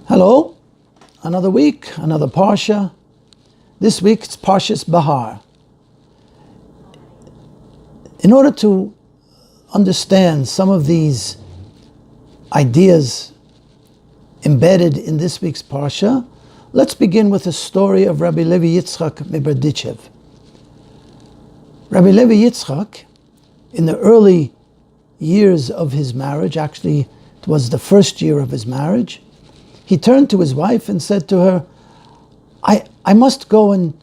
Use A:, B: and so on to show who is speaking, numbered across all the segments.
A: Hello, another week, another Parsha. This week it's Parshas Behar. In order to understand some of these ideas embedded in this week's Parsha, let's begin with the story of Rabbi Levi Yitzchak Miberditchev. Rabbi Levi Yitzchak, in the early years of his marriage, actually it was the first year of his marriage, he turned to his wife and said to her, I must go and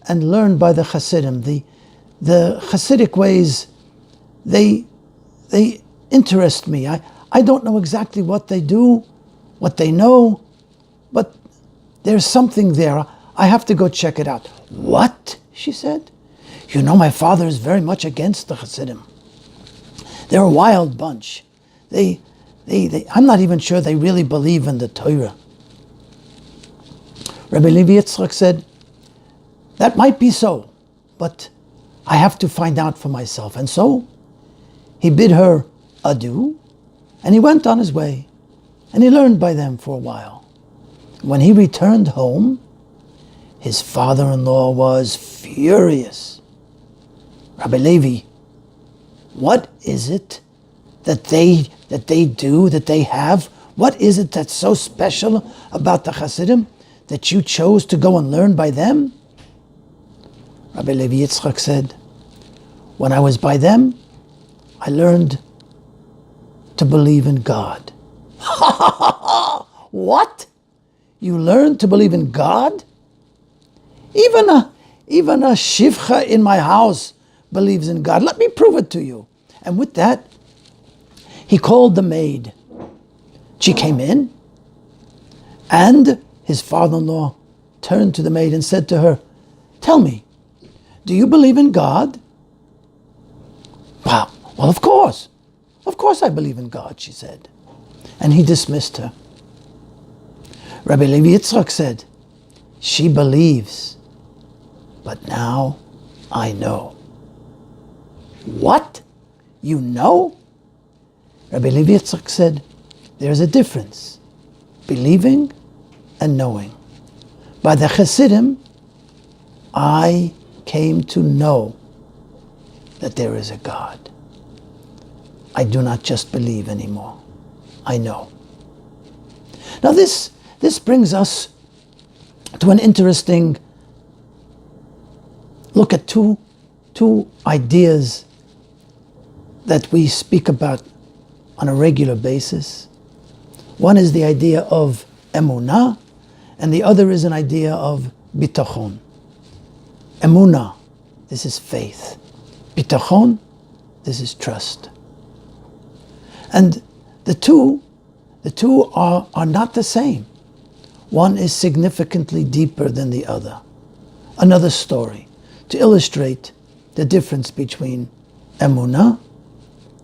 A: learn by the Hasidim. The Hasidic ways, they interest me. I don't know exactly what they do, what they know, but there's something there. I have to go check it out. What? She said. You know, my father is very much against the Hasidim. They're a wild bunch. I'm not even sure they really believe in the Torah. Rabbi Levi Yitzchak said, that might be so, but I have to find out for myself. And so he bid her adieu, and he went on his way, and he learned by them for a while. When he returned home, his father-in-law was furious. Rabbi Levi, what is it that they do, that they have? What is it that's so special about the Hasidim that you chose to go and learn by them? Rabbi Levi Yitzchak said, when I was by them, I learned to believe in God. What? You learned to believe in God? Even a shivcha in my house believes in God. Let me prove it to you. And with that, he called the maid. She came in, and his father-in-law turned to the maid and said to her, tell me, do you believe in God? Well, of course. Of course I believe in God, she said. And he dismissed her. Rabbi Levi Yitzchak said, she believes, but now I know. What? You know? Rabbi Levi Yitzchak said, there's a difference. Believing and knowing. By the Hasidim, I came to know that there is a God. I do not just believe anymore. I know. Now this brings us to an interesting look at two ideas that we speak about on a regular basis. One is the idea of emunah, and the other is an idea of bitachon. Emunah, this is faith. Bitachon, this is trust. And the two are not the same. One is significantly deeper than the other. Another story to illustrate the difference between emunah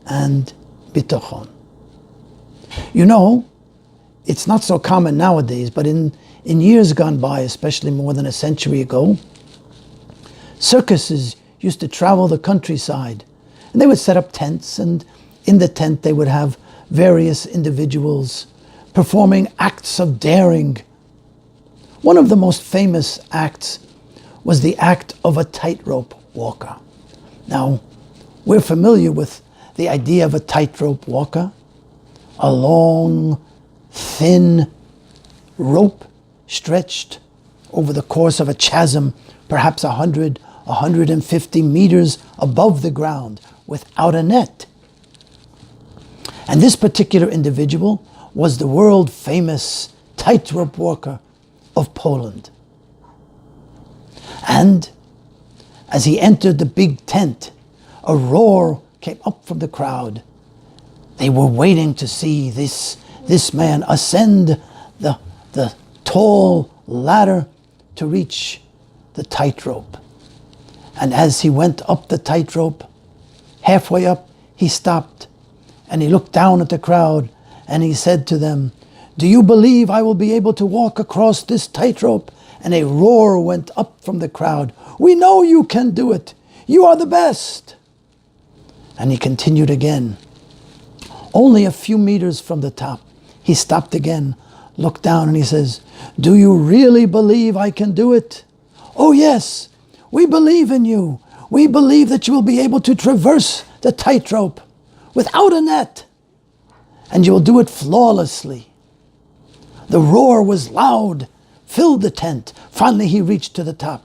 A: and bitachon. You know, it's not so common nowadays, but in years gone by, especially more than a century ago, circuses used to travel the countryside, and they would set up tents, and in the tent they would have various individuals performing acts of daring. One of the most famous acts was the act of a tightrope walker. Now, we're familiar with the idea of a tightrope walker, a long, thin rope stretched over the course of a chasm, perhaps 150 meters above the ground, without a net. And this particular individual was the world-famous tightrope walker of Poland. And as he entered the big tent, a roar came up from the crowd. They were waiting to see this man ascend the tall ladder to reach the tightrope. And as he went up the tightrope, halfway up, he stopped and he looked down at the crowd and he said to them, do you believe I will be able to walk across this tightrope? And a roar went up from the crowd. We know you can do it. You are the best. And he continued again. Only a few meters from the top, he stopped again, looked down and he says, "Do you really believe I can do it?" "Oh yes, we believe in you. We believe that you will be able to traverse the tightrope without a net, and you will do it flawlessly." The roar was loud, filled the tent. Finally he reached to the top,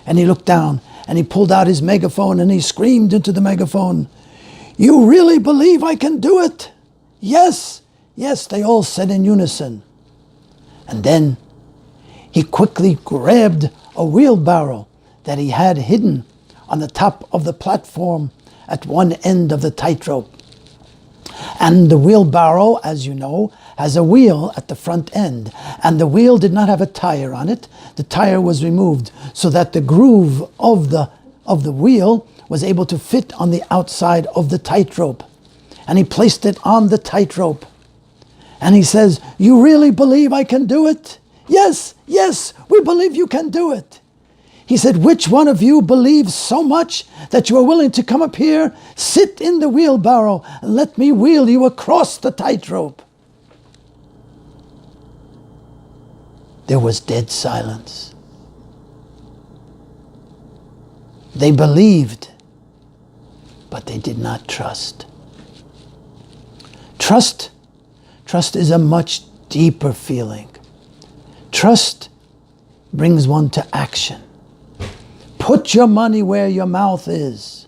A: and he looked down, and he pulled out his megaphone, and he screamed into the megaphone, "You really believe I can do it?" "Yes, yes," they all said in unison. And then he quickly grabbed a wheelbarrow that he had hidden on the top of the platform at one end of the tightrope. And the wheelbarrow, as you know, has a wheel at the front end. And the wheel did not have a tire on it. The tire was removed so that the groove of the wheel was able to fit on the outside of the tightrope. And he placed it on the tightrope. And he says, "You really believe I can do it?" "Yes, yes, we believe you can do it." He said, "Which one of you believes so much that you are willing to come up here, sit in the wheelbarrow, and let me wheel you across the tightrope?" There was dead silence. They believed, but they did not trust. Trust is a much deeper feeling. Trust brings one to action. Put your money where your mouth is,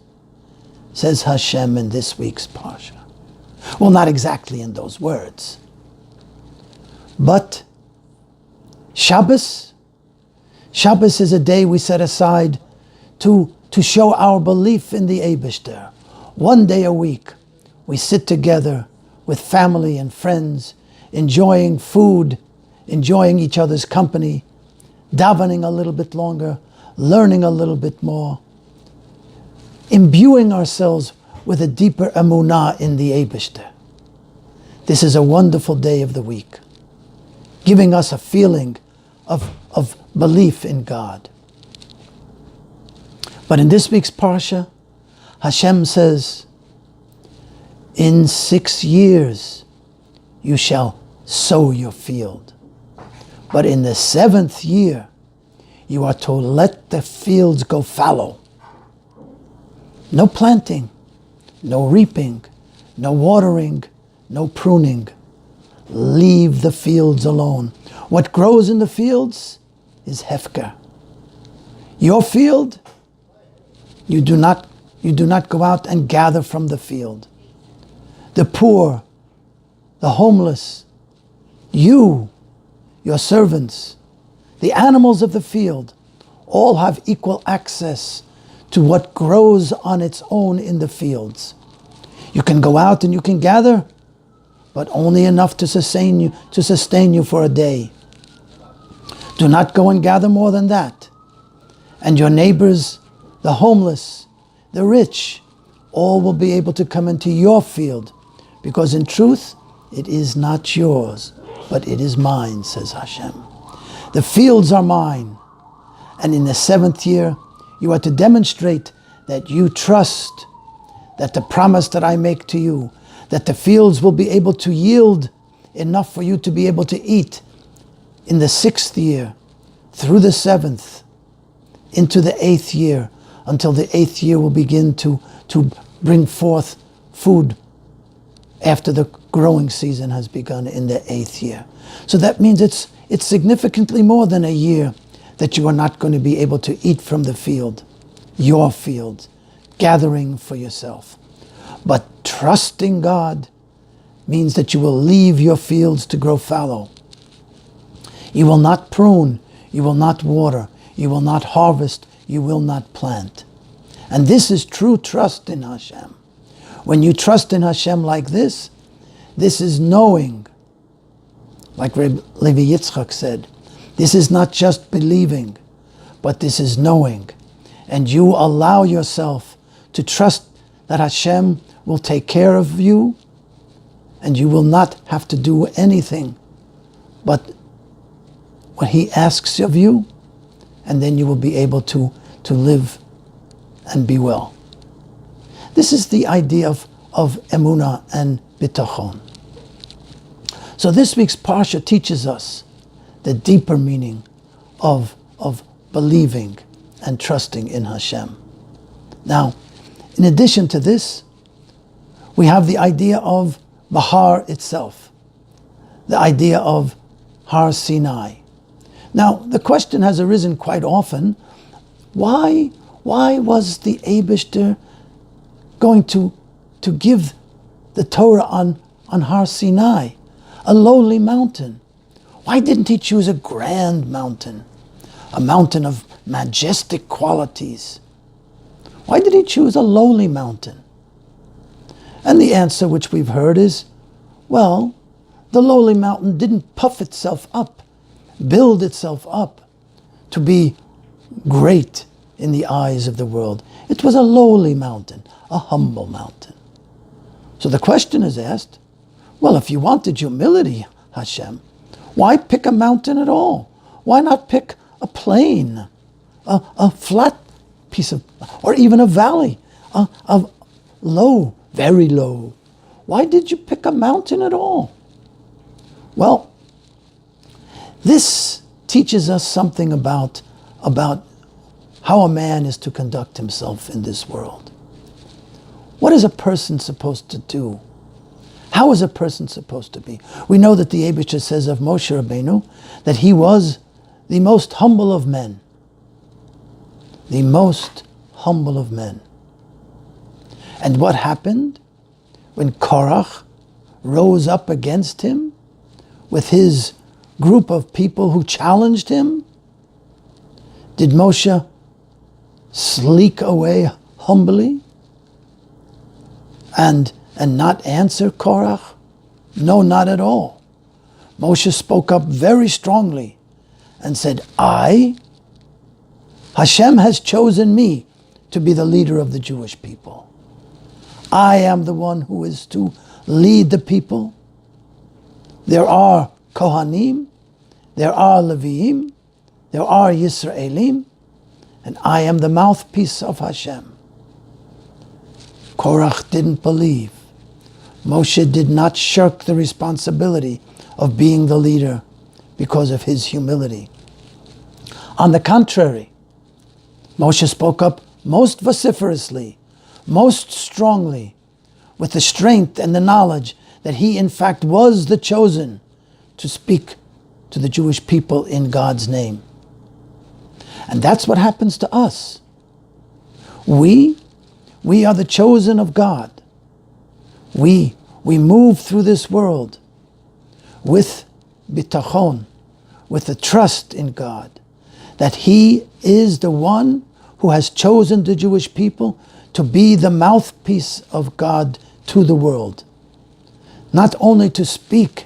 A: says Hashem in this week's Parsha. Well, not exactly in those words. But Shabbos is a day we set aside to show our belief in the Eibishter. One day a week, we sit together with family and friends, enjoying food, enjoying each other's company, davening a little bit longer, learning a little bit more, imbuing ourselves with a deeper emunah in the Eibishter. This is a wonderful day of the week, giving us a feeling of belief in God. But in this week's Parsha, Hashem says, "In 6 years you shall sow your field. But in the 7th year, you are to let the fields go fallow." No planting, no reaping, no watering, no pruning. Leave the fields alone. What grows in the fields is hefker. Your field, you do not go out and gather from the field. The poor, the homeless, you, your servants, the animals of the field, all have equal access to what grows on its own in the fields. You can go out and you can gather, but only enough to sustain you for a day. Do not go and gather more than that. And your neighbors, the homeless, the rich, all will be able to come into your field, because in truth, it is not yours, but it is mine, says Hashem. The fields are mine. And in the 7th year, you are to demonstrate that you trust that the promise that I make to you, that the fields will be able to yield enough for you to be able to eat in the 6th year, through the 7th, into the 8th year, until the 8th year will begin to bring forth food after the growing season has begun in the 8th year. So that means it's significantly more than a year that you are not going to be able to eat from the field, your field, gathering for yourself. But trusting God means that you will leave your fields to grow fallow. You will not prune, you will not water, you will not harvest, you will not plant. And this is true trust in Hashem. When you trust in Hashem like this is knowing. Like Reb Levi Yitzchak said, this is not just believing, but this is knowing. And you allow yourself to trust that Hashem will take care of you, and you will not have to do anything but what He asks of you, and then you will be able to live and be well. This is the idea of emunah and bitachon. So this week's Parsha teaches us the deeper meaning of believing and trusting in Hashem. Now, in addition to this, we have the idea of Behar itself, the idea of Har Sinai. Now, the question has arisen quite often, why was the Eibishter going to give the Torah on Har Sinai, a lowly mountain? Why didn't he choose a grand mountain, a mountain of majestic qualities? Why did he choose a lowly mountain? And the answer which we've heard is, well, the lowly mountain didn't puff itself up, build itself up to be great in the eyes of the world. It was a lowly mountain, a humble mountain. So the question is asked, well, if you wanted humility, Hashem, why pick a mountain at all? Why not pick a plain, a flat piece of, or even a valley, a low, very low? Why did you pick a mountain at all? Well, this teaches us something about how a man is to conduct himself in this world. What is a person supposed to do? How is a person supposed to be? We know that the Eibishter says of Moshe Rabbeinu that he was the most humble of men. The most humble of men. And what happened when Korach rose up against him with his group of people who challenged him? Did Moshe slink away humbly and not answer Korach? No, not at all. Moshe spoke up very strongly and said, Hashem has chosen me to be the leader of the Jewish people. I am the one who is to lead the people. There are Kohanim, there are Leviim, there are Yisraelim, and I am the mouthpiece of Hashem. Korach didn't believe. Moshe did not shirk the responsibility of being the leader because of his humility. On the contrary, Moshe spoke up most vociferously, most strongly, with the strength and the knowledge that he in fact was the chosen to speak to the Jewish people in God's name. And that's what happens to us. We are the chosen of God. We move through this world with bitachon, with the trust in God, that He is the one who has chosen the Jewish people to be the mouthpiece of God to the world. Not only to speak,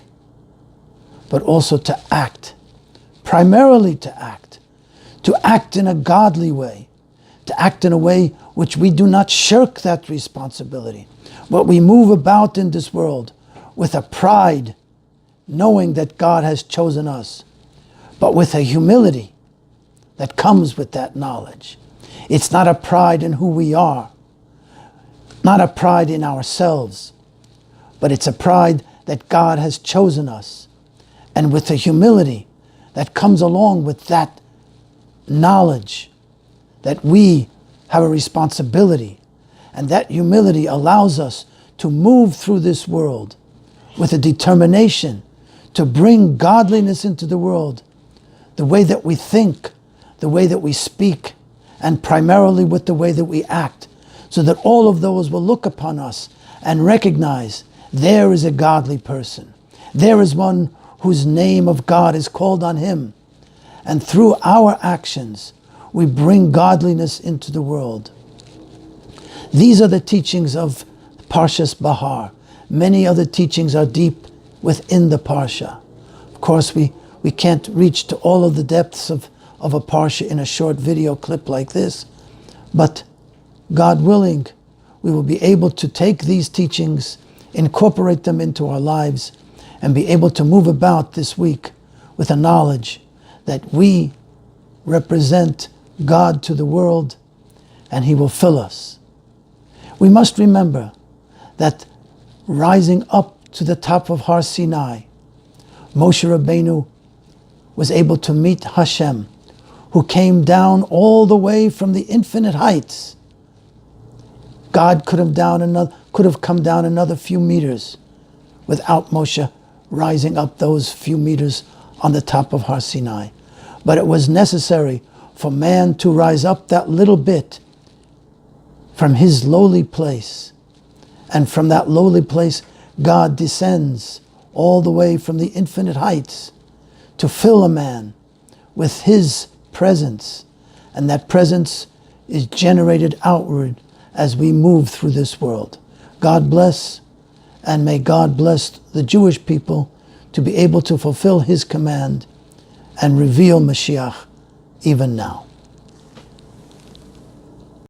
A: but also to act. Primarily to act in a godly way, to act in a way which we do not shirk that responsibility, but we move about in this world with a pride, knowing that God has chosen us, but with a humility that comes with that knowledge. It's not a pride in who we are, not a pride in ourselves, but it's a pride that God has chosen us, and with the humility that comes along with that knowledge that we have a responsibility, and that humility allows us to move through this world with a determination to bring godliness into the world, the way that we think, the way that we speak, and primarily with the way that we act, so that all of those will look upon us and recognize there is a godly person. There is one whose name of God is called on him. And through our actions, we bring godliness into the world. These are the teachings of Parshas Behar. Many other teachings are deep within the Parsha. Of course, we can't reach to all of the depths of a Parsha in a short video clip like this, but God willing, we will be able to take these teachings, incorporate them into our lives, and be able to move about this week with a knowledge that we represent God to the world, and He will fill us. We must remember that rising up to the top of Har Sinai Moshe Rabbeinu was able to meet Hashem, who came down all the way from the infinite heights. God could have come down another few meters without Moshe rising up those few meters on the top of Har Sinai. But it was necessary for man to rise up that little bit from his lowly place. And from that lowly place, God descends all the way from the infinite heights to fill a man with his presence. And that presence is generated outward as we move through this world. God bless, and may God bless the Jewish people to be able to fulfill his command and reveal Mashiach even now.